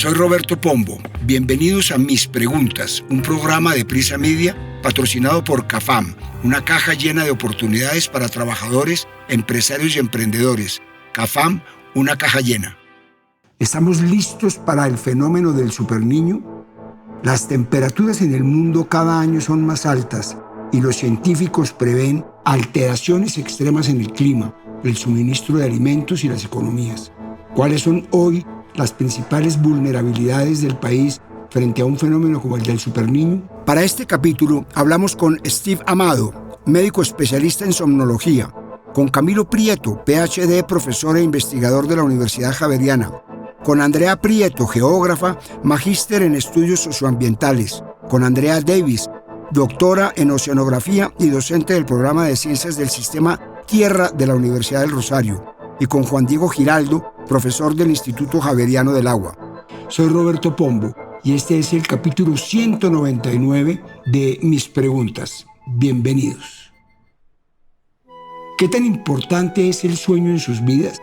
Soy Roberto Pombo. Bienvenidos a Mis Preguntas, un programa de Prisa Media patrocinado por CAFAM, una caja llena de oportunidades para trabajadores, empresarios y emprendedores. CAFAM, una caja llena. ¿Estamos listos para el fenómeno del superniño? Las temperaturas en el mundo cada año son más altas y los científicos prevén alteraciones extremas en el clima, el suministro de alimentos y las economías. ¿Cuáles son hoy las principales vulnerabilidades del país frente a un fenómeno como el del superniño? Para este capítulo hablamos con Steve Amado, médico especialista en somnología, con Camilo Prieto, PhD, profesor e investigador de la Universidad Javeriana, con Andrea Prieto, geógrafa, magíster en estudios socioambientales, con Andrea Davis, doctora en oceanografía y docente del programa de ciencias del sistema Tierra de la Universidad del Rosario, y con Juan Diego Giraldo, profesor del Instituto Javeriano del Agua. Soy Roberto Pombo y este es el capítulo 199 de Mis Preguntas. Bienvenidos. ¿Qué tan importante es el sueño en sus vidas?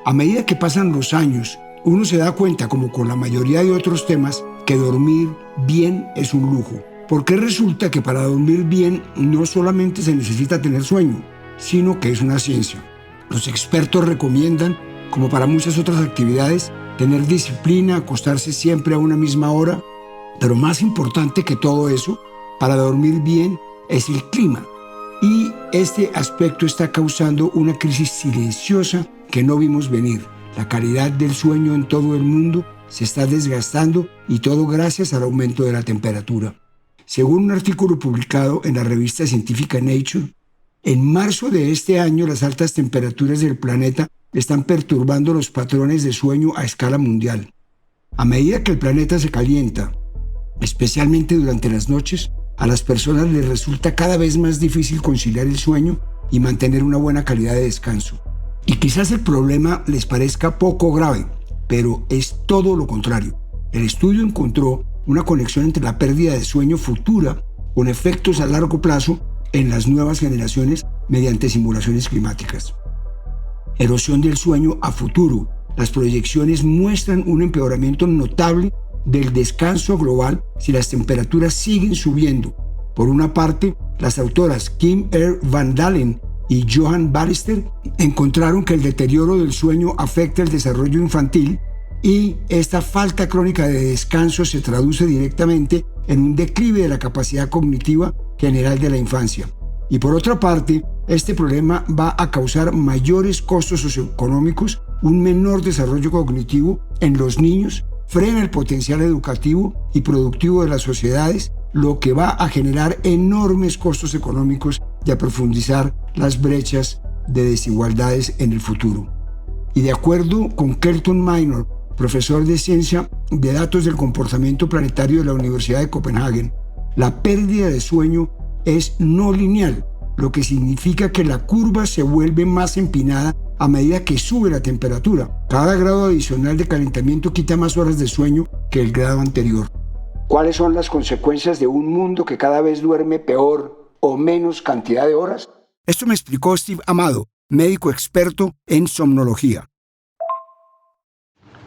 A medida que pasan los años, uno se da cuenta, como con la mayoría de otros temas, que dormir bien es un lujo. Porque resulta que para dormir bien no solamente se necesita tener sueño, sino que es una ciencia. Los expertos recomiendan, como para muchas otras actividades, tener disciplina, acostarse siempre a una misma hora. Pero más importante que todo eso, para dormir bien, es el clima. Y este aspecto está causando una crisis silenciosa que no vimos venir. La calidad del sueño en todo el mundo se está desgastando y todo gracias al aumento de la temperatura. Según un artículo publicado en la revista científica Nature, en marzo de este año las altas temperaturas del planeta están perturbando los patrones de sueño a escala mundial. A medida que el planeta se calienta, especialmente durante las noches, a las personas les resulta cada vez más difícil conciliar el sueño y mantener una buena calidad de descanso. Y quizás el problema les parezca poco grave, pero es todo lo contrario. El estudio encontró una conexión entre la pérdida de sueño futura con efectos a largo plazo en las nuevas generaciones mediante simulaciones climáticas. Erosión del sueño a futuro. Las proyecciones muestran un empeoramiento notable del descanso global si las temperaturas siguen subiendo. Por una parte, las autoras Kim R. Van Dalen y Johan Ballester encontraron que el deterioro del sueño afecta el desarrollo infantil y esta falta crónica de descanso se traduce directamente en un declive de la capacidad cognitiva general de la infancia. Y por otra parte, este problema va a causar mayores costos socioeconómicos, un menor desarrollo cognitivo en los niños, frena el potencial educativo y productivo de las sociedades, lo que va a generar enormes costos económicos y a profundizar las brechas de desigualdades en el futuro. Y de acuerdo con Kelton Minor, profesor de Ciencia de Datos del Comportamiento Planetario de la Universidad de Copenhague, la pérdida de sueño es no lineal, lo que significa que la curva se vuelve más empinada a medida que sube la temperatura. Cada grado adicional de calentamiento quita más horas de sueño que el grado anterior. ¿Cuáles son las consecuencias de un mundo que cada vez duerme peor o menos cantidad de horas? Esto me explicó Steve Amado, médico experto en somnología.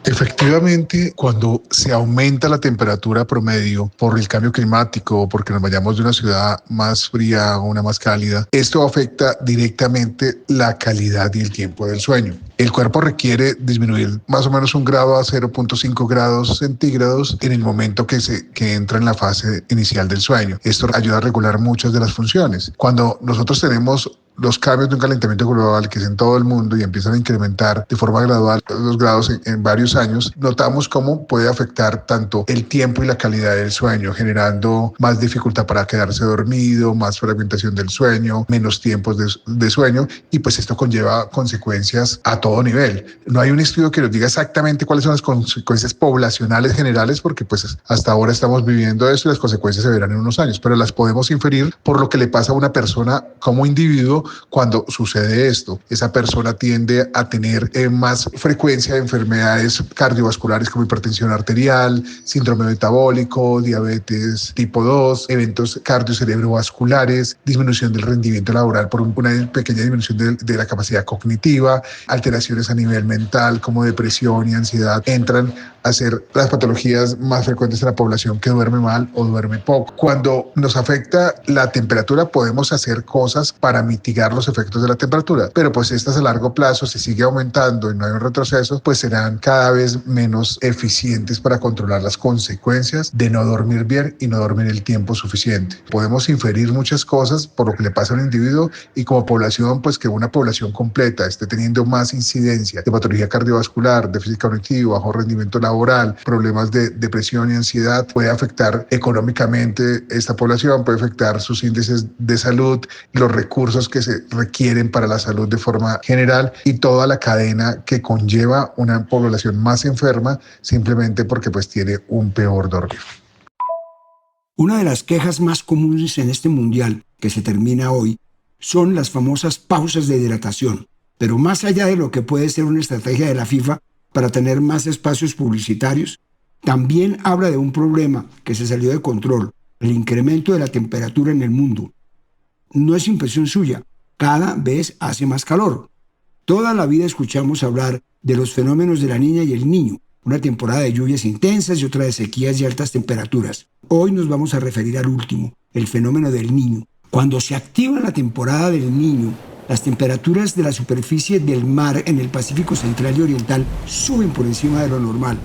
Efectivamente, cuando se aumenta la temperatura promedio por el cambio climático o porque nos vayamos de una ciudad más fría a una más cálida, esto afecta directamente la calidad y el tiempo del sueño. El cuerpo requiere disminuir más o menos 1 grado a 0.5 grados centígrados en el momento que entra en la fase inicial del sueño. Esto ayuda a regular muchas de las funciones. Cuando nosotros tenemos los cambios de un calentamiento global que es en todo el mundo y empiezan a incrementar de forma gradual los grados en varios años, notamos cómo puede afectar tanto el tiempo y la calidad del sueño, generando más dificultad para quedarse dormido, más fragmentación del sueño, menos tiempos de sueño, y pues esto conlleva consecuencias a todo nivel. No hay un estudio que nos diga exactamente cuáles son las consecuencias poblacionales generales, porque pues hasta ahora estamos viviendo esto y las consecuencias se verán en unos años, pero las podemos inferir por lo que le pasa a una persona como individuo mundo cuando sucede esto. Esa persona tiende a tener más frecuencia de enfermedades cardiovasculares como hipertensión arterial, síndrome metabólico, diabetes tipo 2, eventos cardiocerebrovasculares, disminución del rendimiento laboral por una pequeña disminución de la capacidad cognitiva, alteraciones a nivel mental como depresión y ansiedad entran a ser las patologías más frecuentes en la población que duerme mal o duerme poco. Cuando nos afecta la temperatura podemos hacer cosas para mitigar los efectos de la temperatura, pero pues estas a largo plazo, si sigue aumentando y no hay un retroceso, pues serán cada vez menos eficientes para controlar las consecuencias de no dormir bien y no dormir el tiempo suficiente. Podemos inferir muchas cosas por lo que le pasa a un individuo y como población, pues que una población completa esté teniendo más incidencia de patología cardiovascular, déficit cognitivo, bajo rendimiento laboral, problemas de depresión y ansiedad, puede afectar económicamente esta población, puede afectar sus índices de salud, los recursos que se requieren para la salud de forma general y toda la cadena que conlleva una población más enferma simplemente porque pues tiene un peor dormir. Una de las quejas más comunes en este mundial, que se termina hoy, son las famosas pausas de hidratación. Pero más allá de lo que puede ser una estrategia de la FIFA para tener más espacios publicitarios, también habla de un problema que se salió de control, el incremento de la temperatura en el mundo. No es impresión suya, cada vez hace más calor. Toda la vida escuchamos hablar de los fenómenos de la niña y el niño, una temporada de lluvias intensas y otra de sequías y altas temperaturas. Hoy nos vamos a referir al último, el fenómeno del niño. Cuando se activa la temporada del niño, las temperaturas de la superficie del mar en el Pacífico Central y Oriental suben por encima de lo normal.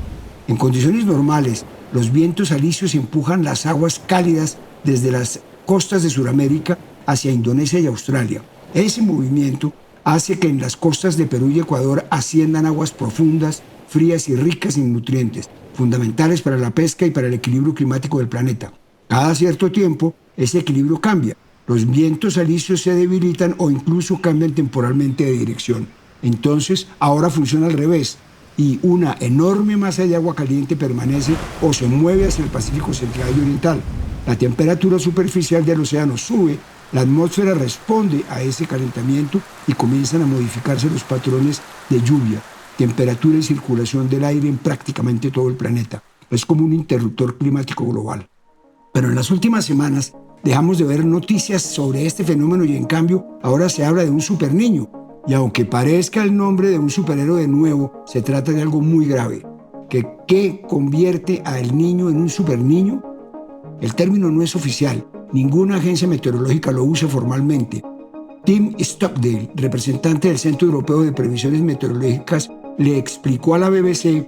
En condiciones normales, los vientos alisios empujan las aguas cálidas desde las costas de Sudamérica hacia Indonesia y Australia. Ese movimiento hace que en las costas de Perú y Ecuador asciendan aguas profundas, frías y ricas en nutrientes, fundamentales para la pesca y para el equilibrio climático del planeta. Cada cierto tiempo, ese equilibrio cambia. Los vientos alisios se debilitan o incluso cambian temporalmente de dirección. Entonces, ahora funciona al revés y una enorme masa de agua caliente permanece o se mueve hacia el Pacífico Central y Oriental. La temperatura superficial del océano sube, la atmósfera responde a ese calentamiento y comienzan a modificarse los patrones de lluvia, temperatura y circulación del aire en prácticamente todo el planeta. Es como un interruptor climático global. Pero en las últimas semanas dejamos de ver noticias sobre este fenómeno y en cambio ahora se habla de un superniño. Y aunque parezca el nombre de un superhéroe de nuevo, se trata de algo muy grave. ¿Qué convierte al niño en un superniño? El término no es oficial. Ninguna agencia meteorológica lo usa formalmente. Tim Stockdale, representante del Centro Europeo de Previsiones Meteorológicas, le explicó a la BBC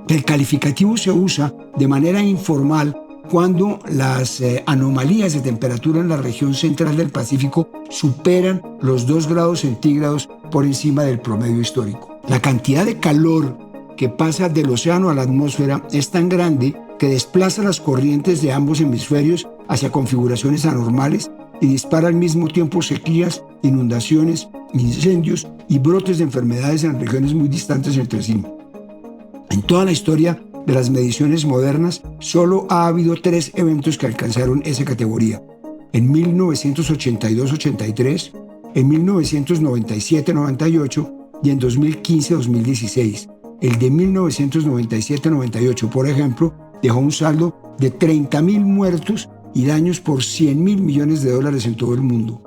que el calificativo se usa de manera informal cuando las anomalías de temperatura en la región central del Pacífico superan los 2 grados centígrados por encima del promedio histórico. La cantidad de calor que pasa del océano a la atmósfera es tan grande que desplaza las corrientes de ambos hemisferios hacia configuraciones anormales y dispara al mismo tiempo sequías, inundaciones, incendios y brotes de enfermedades en regiones muy distantes entre sí. En toda la historia de las mediciones modernas, solo ha habido 3 eventos que alcanzaron esa categoría. En 1982-83, en 1997-98 y en 2015-2016. El de 1997-98, por ejemplo, dejó un saldo de 30.000 muertos y daños por $100.000 millones en todo el mundo.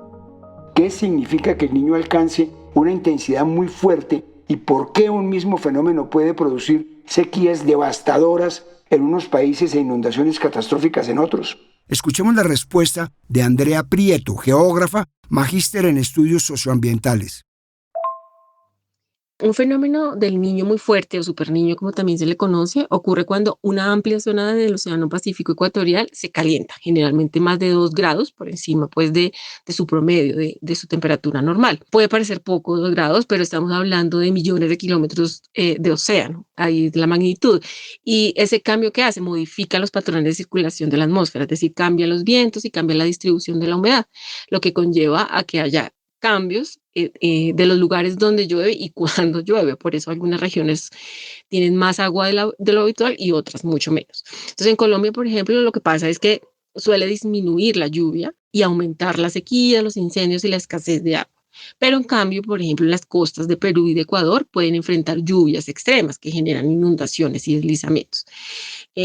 ¿Qué significa que el niño alcance una intensidad muy fuerte y por qué un mismo fenómeno puede producir sequías devastadoras en unos países e inundaciones catastróficas en otros? Escuchemos la respuesta de Andrea Prieto, geógrafa, magíster en estudios socioambientales. Un fenómeno del niño muy fuerte o superniño, como también se le conoce, ocurre cuando una amplia zona del Océano Pacífico ecuatorial se calienta, generalmente más de 2 grados por encima pues, de su promedio, de su temperatura normal. Puede parecer poco 2 grados, pero estamos hablando de millones de kilómetros de océano, ahí es la magnitud. Y ese cambio que hace modifica los patrones de circulación de la atmósfera, es decir, cambia los vientos y cambia la distribución de la humedad, lo que conlleva a que haya cambios de los lugares donde llueve y cuando llueve. Por eso algunas regiones tienen más agua de lo habitual y otras mucho menos. Entonces, en Colombia, por ejemplo, lo que pasa es que suele disminuir la lluvia y aumentar la sequía, los incendios y la escasez de agua. Pero en cambio, por ejemplo, en las costas de Perú y de Ecuador pueden enfrentar lluvias extremas que generan inundaciones y deslizamientos.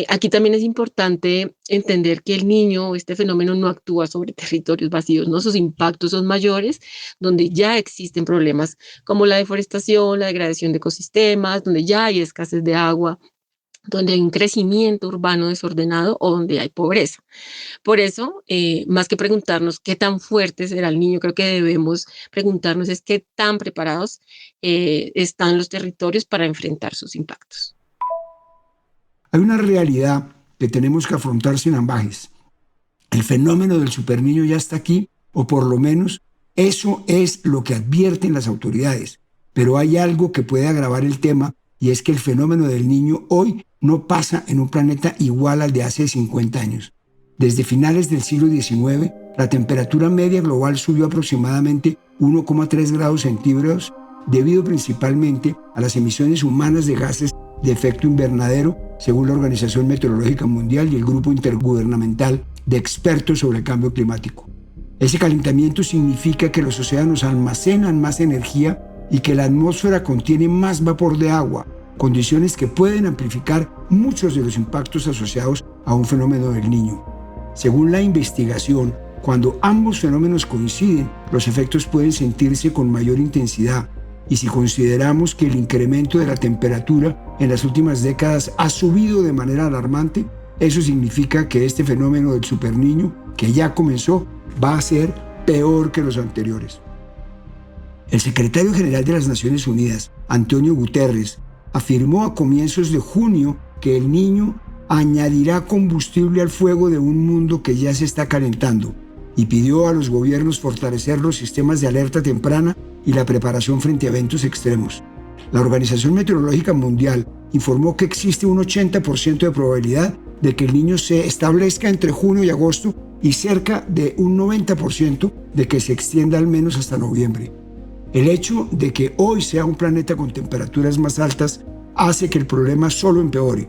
Aquí también es importante entender que el niño, este fenómeno no actúa sobre territorios vacíos, ¿no? Sus impactos son mayores, donde ya existen problemas como la deforestación, la degradación de ecosistemas, donde ya hay escasez de agua, donde hay un crecimiento urbano desordenado o donde hay pobreza. Por eso, más que preguntarnos qué tan fuerte será el niño, creo que debemos preguntarnos es qué tan preparados están los territorios para enfrentar sus impactos. Hay una realidad que tenemos que afrontar sin ambajes. El fenómeno del superniño ya está aquí, o por lo menos eso es lo que advierten las autoridades. Pero hay algo que puede agravar el tema, y es que el fenómeno del niño hoy no pasa en un planeta igual al de hace 50 años. Desde finales del siglo XIX, la temperatura media global subió aproximadamente 1,3 grados centígrados debido principalmente a las emisiones humanas de gases de efecto invernadero, según la Organización Meteorológica Mundial y el Grupo Intergubernamental de Expertos sobre el Cambio Climático. Ese calentamiento significa que los océanos almacenan más energía y que la atmósfera contiene más vapor de agua, condiciones que pueden amplificar muchos de los impactos asociados a un fenómeno del Niño. Según la investigación, cuando ambos fenómenos coinciden, los efectos pueden sentirse con mayor intensidad. Y si consideramos que el incremento de la temperatura en las últimas décadas ha subido de manera alarmante, eso significa que este fenómeno del superniño, que ya comenzó, va a ser peor que los anteriores. El secretario general de las Naciones Unidas, Antonio Guterres, afirmó a comienzos de junio que el Niño añadirá combustible al fuego de un mundo que ya se está calentando y pidió a los gobiernos fortalecer los sistemas de alerta temprana y la preparación frente a eventos extremos. La Organización Meteorológica Mundial informó que existe un 80% de probabilidad de que el Niño se establezca entre junio y agosto y cerca de un 90% de que se extienda al menos hasta noviembre. El hecho de que hoy sea un planeta con temperaturas más altas hace que el problema solo empeore.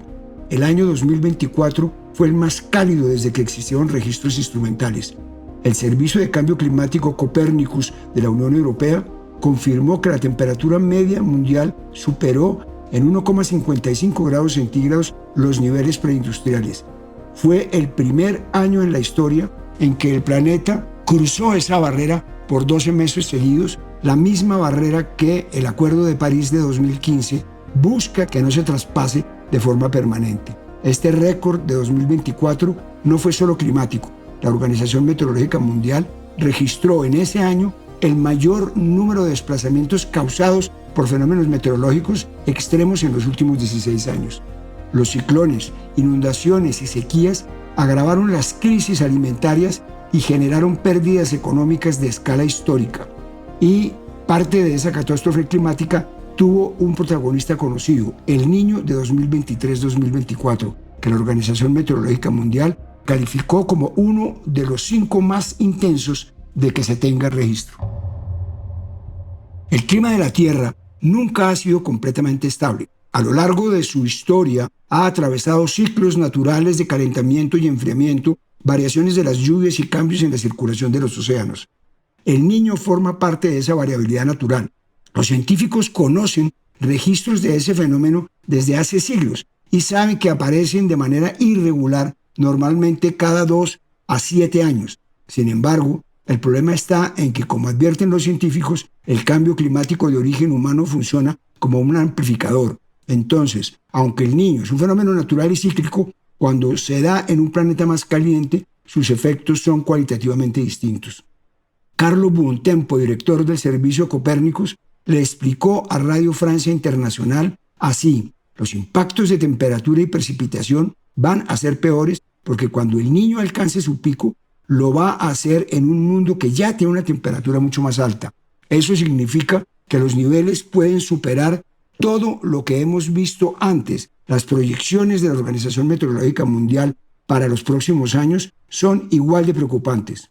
El año 2024 fue el más cálido desde que existieron registros instrumentales. El Servicio de Cambio Climático Copernicus de la Unión Europea confirmó que la temperatura media mundial superó en 1,55 grados centígrados los niveles preindustriales. Fue el primer año en la historia en que el planeta cruzó esa barrera por 12 meses seguidos, la misma barrera que el Acuerdo de París de 2015 busca que no se traspase de forma permanente. Este récord de 2024 no fue solo climático. La Organización Meteorológica Mundial registró en ese año el mayor número de desplazamientos causados por fenómenos meteorológicos extremos en los últimos 16 años. Los ciclones, inundaciones y sequías agravaron las crisis alimentarias y generaron pérdidas económicas de escala histórica. Y parte de esa catástrofe climática tuvo un protagonista conocido, el Niño de 2023-2024, que la Organización Meteorológica Mundial calificó como uno de los 5 más intensos de que se tenga registro. El clima de la Tierra nunca ha sido completamente estable. A lo largo de su historia ha atravesado ciclos naturales de calentamiento y enfriamiento, variaciones de las lluvias y cambios en la circulación de los océanos. El Niño forma parte de esa variabilidad natural. Los científicos conocen registros de ese fenómeno desde hace siglos y saben que aparecen de manera irregular, normalmente cada 2 a 7 años. Sin embargo, el problema está en que, como advierten los científicos, el cambio climático de origen humano funciona como un amplificador. Entonces, aunque el Niño es un fenómeno natural y cíclico, cuando se da en un planeta más caliente, sus efectos son cualitativamente distintos. Carlo Buontempo, director del Servicio Copernicus, le explicó a Radio Francia Internacional así: los impactos de temperatura y precipitación van a ser peores porque cuando el Niño alcance su pico, lo va a hacer en un mundo que ya tiene una temperatura mucho más alta. Eso significa que los niveles pueden superar todo lo que hemos visto antes. Las proyecciones de la Organización Meteorológica Mundial para los próximos años son igual de preocupantes.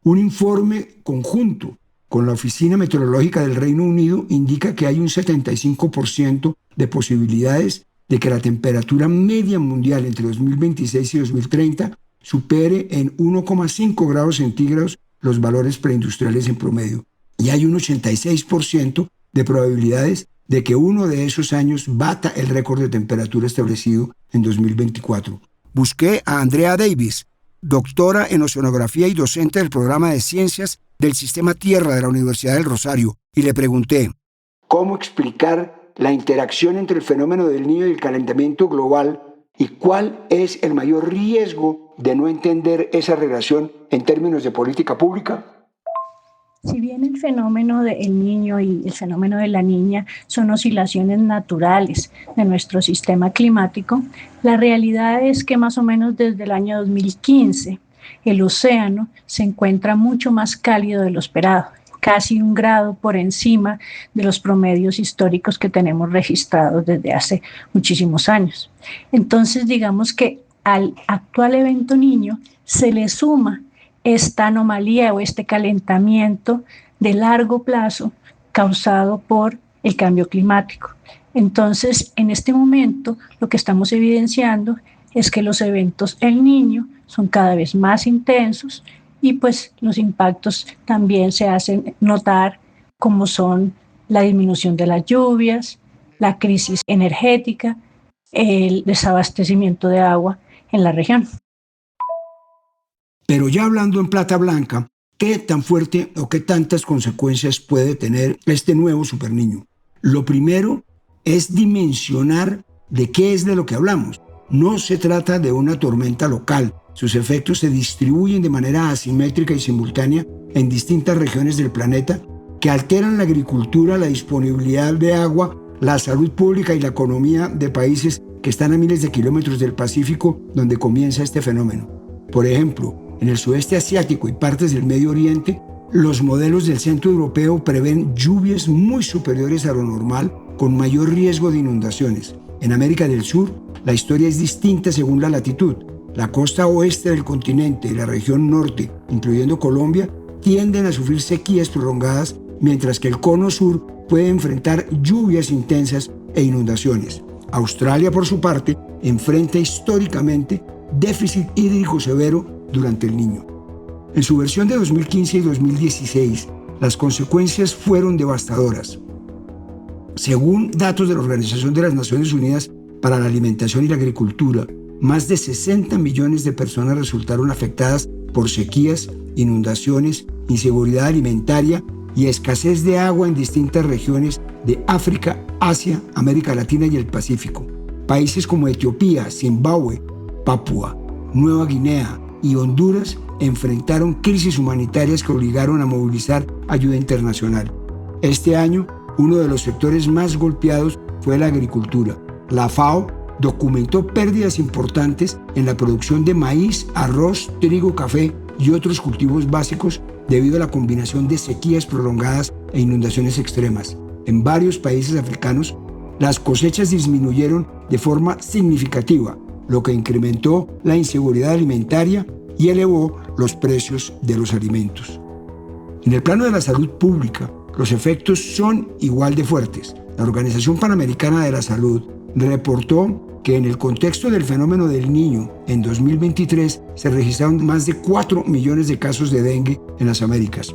Un informe conjunto con la Oficina Meteorológica del Reino Unido indica que hay un 75% de posibilidades de que la temperatura media mundial entre 2026 y 2030 supere en 1,5 grados centígrados los valores preindustriales en promedio. y hay un 86% de probabilidades de que uno de esos años bata el récord de temperatura establecido en 2024. Busqué a Andrea Davis, doctora en oceanografía y docente del programa de Ciencias del Sistema Tierra de la Universidad del Rosario, y le pregunté, ¿cómo explicar la interacción entre el fenómeno del Niño y el calentamiento global y cuál es el mayor riesgo de no entender esa relación en términos de política pública? Si bien el fenómeno del niño y el fenómeno de la niña son oscilaciones naturales de nuestro sistema climático, la realidad es que más o menos desde el año 2015 el océano se encuentra mucho más cálido de lo esperado, casi 1 grado por encima de los promedios históricos que tenemos registrados desde hace muchísimos años. Entonces, digamos que al actual evento niño se le suma esta anomalía o este calentamiento de largo plazo causado por el cambio climático. Entonces, en este momento, lo que estamos evidenciando es que los eventos El Niño son cada vez más intensos y pues los impactos también se hacen notar, como son la disminución de las lluvias, la crisis energética, el desabastecimiento de agua en la región. Pero ya hablando en plata blanca, ¿qué tan fuerte o qué tantas consecuencias puede tener este nuevo superniño? Lo primero es dimensionar de qué es de lo que hablamos. No se trata de una tormenta local. Sus efectos se distribuyen de manera asimétrica y simultánea en distintas regiones del planeta que alteran la agricultura, la disponibilidad de agua, la salud pública y la economía de países que están a miles de kilómetros del Pacífico donde comienza este fenómeno. Por ejemplo, en el sudeste asiático y partes del Medio Oriente, los modelos del Centro Europeo prevén lluvias muy superiores a lo normal, con mayor riesgo de inundaciones. En América del Sur, la historia es distinta según la latitud. La costa oeste del continente y la región norte, incluyendo Colombia, tienden a sufrir sequías prolongadas, mientras que el cono sur puede enfrentar lluvias intensas e inundaciones. Australia, por su parte, enfrenta históricamente déficit hídrico severo durante el Niño. En su versión de 2015 y 2016, las consecuencias fueron devastadoras. Según datos de la Organización de las Naciones Unidas para la Alimentación y la Agricultura, más de 60 millones de personas resultaron afectadas por sequías, inundaciones, inseguridad alimentaria y escasez de agua en distintas regiones de África, Asia, América Latina y el Pacífico. Países como Etiopía, Zimbabue, Papúa Nueva Guinea y Honduras enfrentaron crisis humanitarias que obligaron a movilizar ayuda internacional. Este año, uno de los sectores más golpeados fue la agricultura. La FAO documentó pérdidas importantes en la producción de maíz, arroz, trigo, café y otros cultivos básicos debido a la combinación de sequías prolongadas e inundaciones extremas. En varios países africanos, las cosechas disminuyeron de forma significativa, lo que incrementó la inseguridad alimentaria y elevó los precios de los alimentos. En el plano de la salud pública, los efectos son igual de fuertes. La Organización Panamericana de la Salud reportó que en el contexto del fenómeno del Niño, en 2023 se registraron más de 4 millones de casos de dengue en las Américas.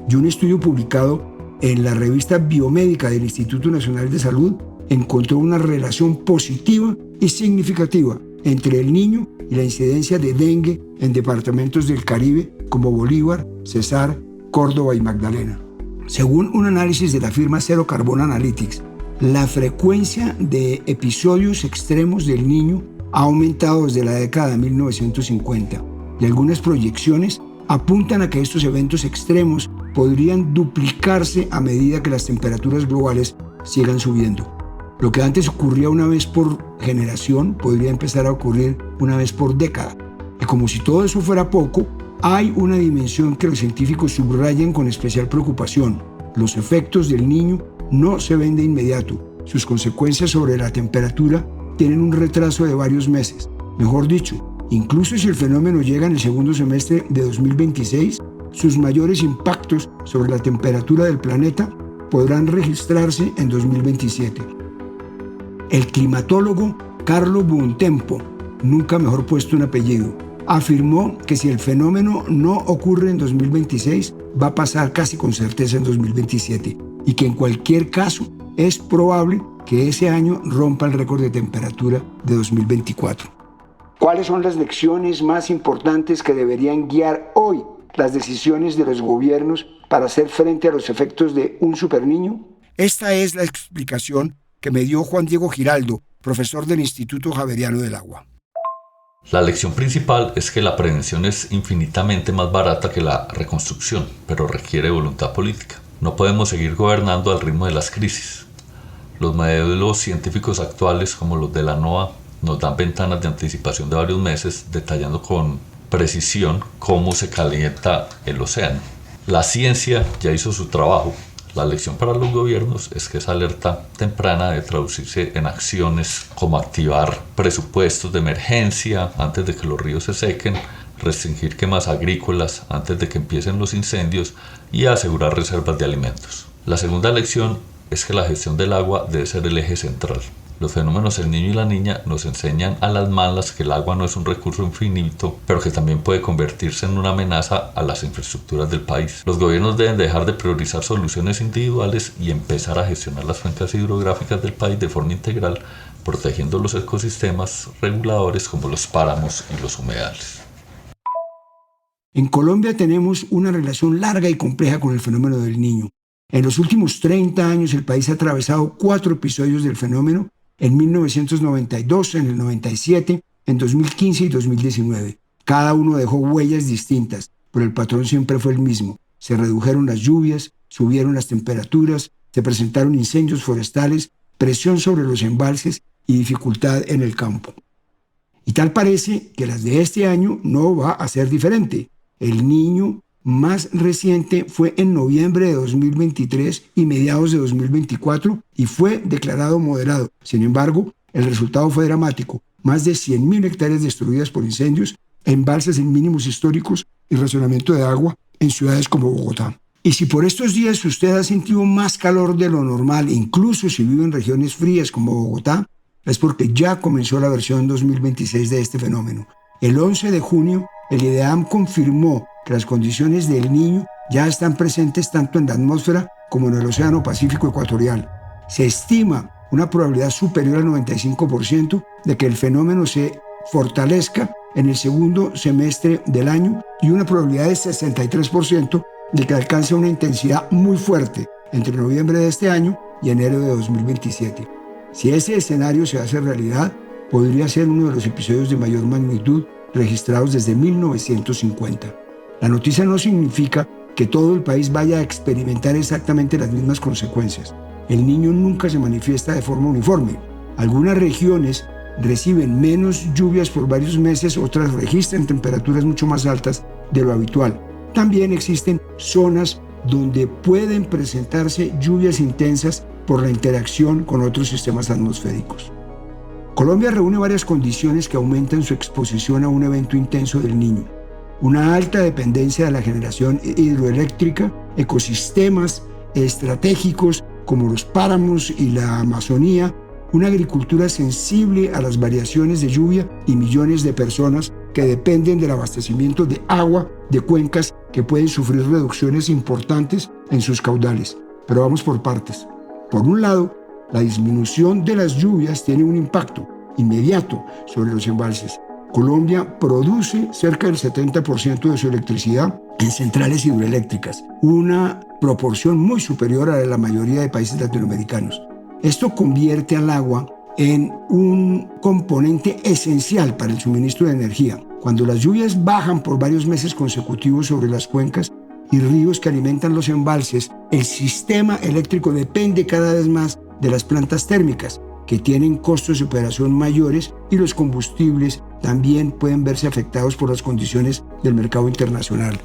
Y un estudio publicado en la revista biomédica del Instituto Nacional de Salud encontró una relación positiva y significativa entre el Niño y la incidencia de dengue en departamentos del Caribe como Bolívar, Cesar, Córdoba y Magdalena. Según un análisis de la firma Zero Carbon Analytics, la frecuencia de episodios extremos del Niño ha aumentado desde la década de 1950 y algunas proyecciones apuntan a que estos eventos extremos podrían duplicarse a medida que las temperaturas globales sigan subiendo. Lo que antes ocurría una vez por generación podría empezar a ocurrir una vez por década. Y como si todo eso fuera poco, hay una dimensión que los científicos subrayan con especial preocupación. Los efectos del Niño no se ven de inmediato. Sus consecuencias sobre la temperatura tienen un retraso de varios meses. Mejor dicho, incluso si el fenómeno llega en el segundo semestre de 2026, sus mayores impactos sobre la temperatura del planeta podrán registrarse en 2027. El climatólogo Carlo Buontempo, nunca mejor puesto un apellido, afirmó que si el fenómeno no ocurre en 2026, va a pasar casi con certeza en 2027 y que en cualquier caso es probable que ese año rompa el récord de temperatura de 2024. ¿Cuáles son las lecciones más importantes que deberían guiar hoy las decisiones de los gobiernos para hacer frente a los efectos de un superniño? Esta es la explicación que me dio Juan Diego Giraldo, profesor del Instituto Javeriano del Agua. La lección principal es que la prevención es infinitamente más barata que la reconstrucción, pero requiere voluntad política. No podemos seguir gobernando al ritmo de las crisis. Los modelos científicos actuales, como los de la NOAA, nos dan ventanas de anticipación de varios meses, detallando con precisión cómo se calienta el océano. La ciencia ya hizo su trabajo. La lección para los gobiernos es que esa alerta temprana debe traducirse en acciones como activar presupuestos de emergencia antes de que los ríos se sequen, restringir quemas agrícolas antes de que empiecen los incendios y asegurar reservas de alimentos. La segunda lección es que la gestión del agua debe ser el eje central. Los fenómenos del niño y la niña nos enseñan a las malas que el agua no es un recurso infinito, pero que también puede convertirse en una amenaza a las infraestructuras del país. Los gobiernos deben dejar de priorizar soluciones individuales y empezar a gestionar las cuencas hidrográficas del país de forma integral, protegiendo los ecosistemas reguladores como los páramos y los humedales. En Colombia tenemos una relación larga y compleja con el fenómeno del niño. En los últimos 30 años el país ha atravesado 4 episodios del fenómeno: en 1992, en el 97, en 2015 y 2019. Cada uno dejó huellas distintas, pero el patrón siempre fue el mismo. Se redujeron las lluvias, subieron las temperaturas, se presentaron incendios forestales, presión sobre los embalses y dificultad en el campo. Y tal parece que las de este año no va a ser diferente. El niño más reciente fue en noviembre de 2023 y mediados de 2024 y fue declarado moderado. Sin embargo, el resultado fue dramático. Más de 100.000 hectáreas destruidas por incendios, embalses en mínimos históricos y racionamiento de agua en ciudades como Bogotá. Y si por estos días usted ha sentido más calor de lo normal, incluso si vive en regiones frías como Bogotá, es porque ya comenzó la versión 2026 de este fenómeno. El 11 de junio, el IDEAM confirmó que las condiciones del Niño ya están presentes tanto en la atmósfera como en el Océano Pacífico Ecuatorial. Se estima una probabilidad superior al 95% de que el fenómeno se fortalezca en el segundo semestre del año y una probabilidad de 63% de que alcance una intensidad muy fuerte entre noviembre de este año y enero de 2027. Si ese escenario se hace realidad, podría ser uno de los episodios de mayor magnitud registrados desde 1950. La noticia no significa que todo el país vaya a experimentar exactamente las mismas consecuencias. El Niño nunca se manifiesta de forma uniforme. Algunas regiones reciben menos lluvias por varios meses, otras registran temperaturas mucho más altas de lo habitual. También existen zonas donde pueden presentarse lluvias intensas por la interacción con otros sistemas atmosféricos. Colombia reúne varias condiciones que aumentan su exposición a un evento intenso del Niño. Una alta dependencia de la generación hidroeléctrica, ecosistemas estratégicos como los páramos y la Amazonía, una agricultura sensible a las variaciones de lluvia y millones de personas que dependen del abastecimiento de agua de cuencas que pueden sufrir reducciones importantes en sus caudales. Pero vamos por partes. Por un lado, la disminución de las lluvias tiene un impacto inmediato sobre los embalses. Colombia produce cerca del 70% de su electricidad en centrales hidroeléctricas, una proporción muy superior a la mayoría de países latinoamericanos. Esto convierte al agua en un componente esencial para el suministro de energía. Cuando las lluvias bajan por varios meses consecutivos sobre las cuencas y ríos que alimentan los embalses, el sistema eléctrico depende cada vez más de las plantas térmicas, que tienen costos de operación mayores, y los combustibles también pueden verse afectados por las condiciones del mercado internacional.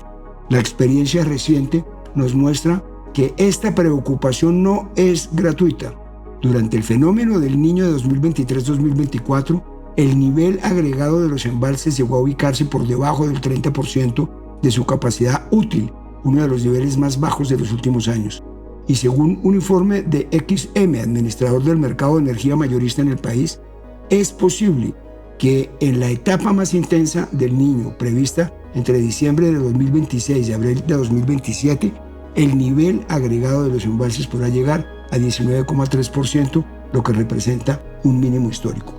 La experiencia reciente nos muestra que esta preocupación no es gratuita. Durante el fenómeno del Niño de 2023-2024, el nivel agregado de los embalses llegó a ubicarse por debajo del 30% de su capacidad útil, uno de los niveles más bajos de los últimos años. Y según un informe de XM, administrador del mercado de energía mayorista en el país, es posible que en la etapa más intensa del Niño, prevista entre diciembre de 2026 y abril de 2027, el nivel agregado de los embalses podrá llegar a 19,3%, lo que representa un mínimo histórico.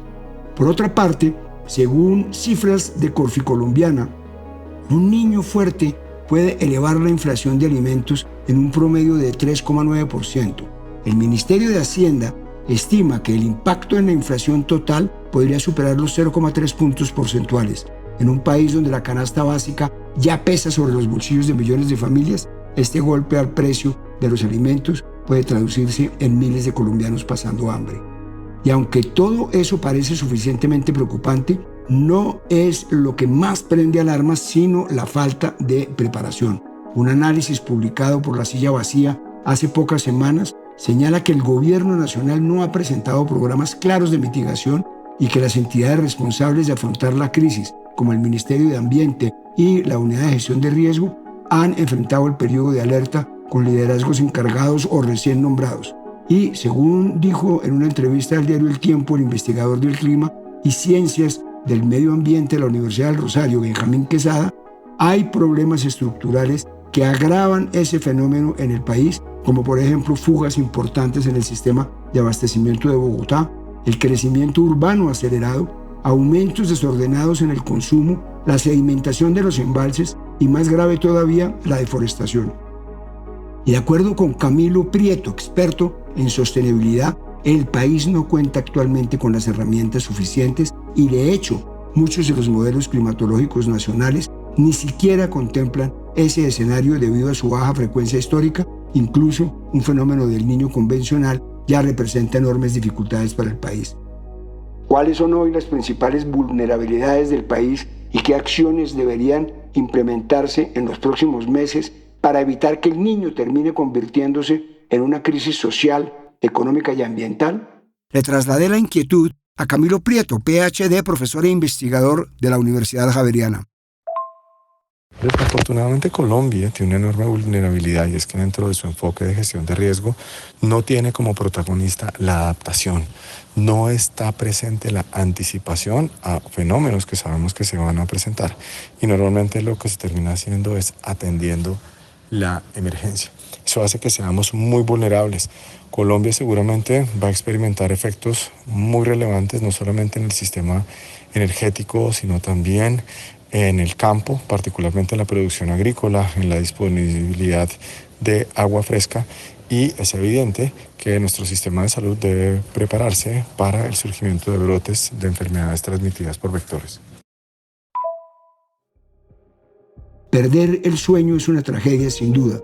Por otra parte, según cifras de Corficolombiana, un niño fuerte puede elevar la inflación de alimentos en un promedio de 3,9%. El Ministerio de Hacienda estima que el impacto en la inflación total podría superar los 0,3 puntos porcentuales. En un país donde la canasta básica ya pesa sobre los bolsillos de millones de familias, este golpe al precio de los alimentos puede traducirse en miles de colombianos pasando hambre. Y aunque todo eso parece suficientemente preocupante, no es lo que más prende alarmas, sino la falta de preparación. Un análisis publicado por La Silla Vacía hace pocas semanas señala que el gobierno nacional no ha presentado programas claros de mitigación y que las entidades responsables de afrontar la crisis, como el Ministerio de Ambiente y la Unidad de Gestión de Riesgo, han enfrentado el periodo de alerta con liderazgos encargados o recién nombrados. Y, según dijo en una entrevista al diario El Tiempo, el investigador del clima y ciencias del medio ambiente de la Universidad del Rosario, Benjamín Quesada, hay problemas estructurales que agravan ese fenómeno en el país, como por ejemplo fugas importantes en el sistema de abastecimiento de Bogotá, el crecimiento urbano acelerado, aumentos desordenados en el consumo, la sedimentación de los embalses y, más grave todavía, la deforestación. Y de acuerdo con Camilo Prieto, experto en sostenibilidad, el país no cuenta actualmente con las herramientas suficientes y, de hecho, muchos de los modelos climatológicos nacionales ni siquiera contemplan ese escenario debido a su baja frecuencia histórica. Incluso un fenómeno del Niño convencional ya representa enormes dificultades para el país. ¿Cuáles son hoy las principales vulnerabilidades del país y qué acciones deberían implementarse en los próximos meses para evitar que el Niño termine convirtiéndose en una crisis social, económica y ambiental? Le trasladé la inquietud a Camilo Prieto, PhD, profesor e investigador de la Universidad Javeriana. Desafortunadamente Colombia tiene una enorme vulnerabilidad, y es que dentro de su enfoque de gestión de riesgo no tiene como protagonista la adaptación. No está presente la anticipación a fenómenos que sabemos que se van a presentar, y normalmente lo que se termina haciendo es atendiendo la emergencia. Eso hace que seamos muy vulnerables. Colombia seguramente va a experimentar efectos muy relevantes, no solamente en el sistema energético, sino también en el campo, particularmente en la producción agrícola, en la disponibilidad de agua fresca, y es evidente que nuestro sistema de salud debe prepararse para el surgimiento de brotes de enfermedades transmitidas por vectores. Perder el sueño es una tragedia sin duda,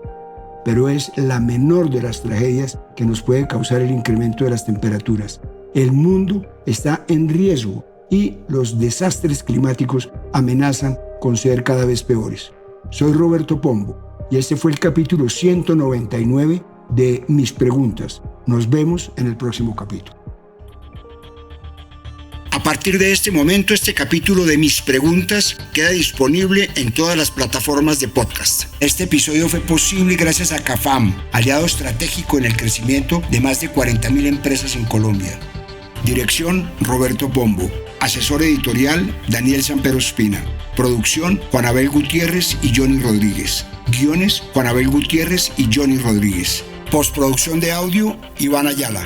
pero es la menor de las tragedias que nos puede causar el incremento de las temperaturas. El mundo está en riesgo y los desastres climáticos amenazan con ser cada vez peores. Soy Roberto Pombo y este fue el capítulo 199 de Mis Preguntas. Nos vemos en el próximo capítulo. A partir de este momento, este capítulo de Mis Preguntas queda disponible en todas las plataformas de podcast. Este episodio fue posible gracias a CAFAM, aliado estratégico en el crecimiento de más de 40.000 empresas en Colombia. Dirección: Roberto Pombo. Asesor editorial: Daniel Sampero Espina. Producción: Juan Abel Gutiérrez y Johnny Rodríguez. Guiones: Juan Abel Gutiérrez y Johnny Rodríguez. Postproducción de audio: Iván Ayala.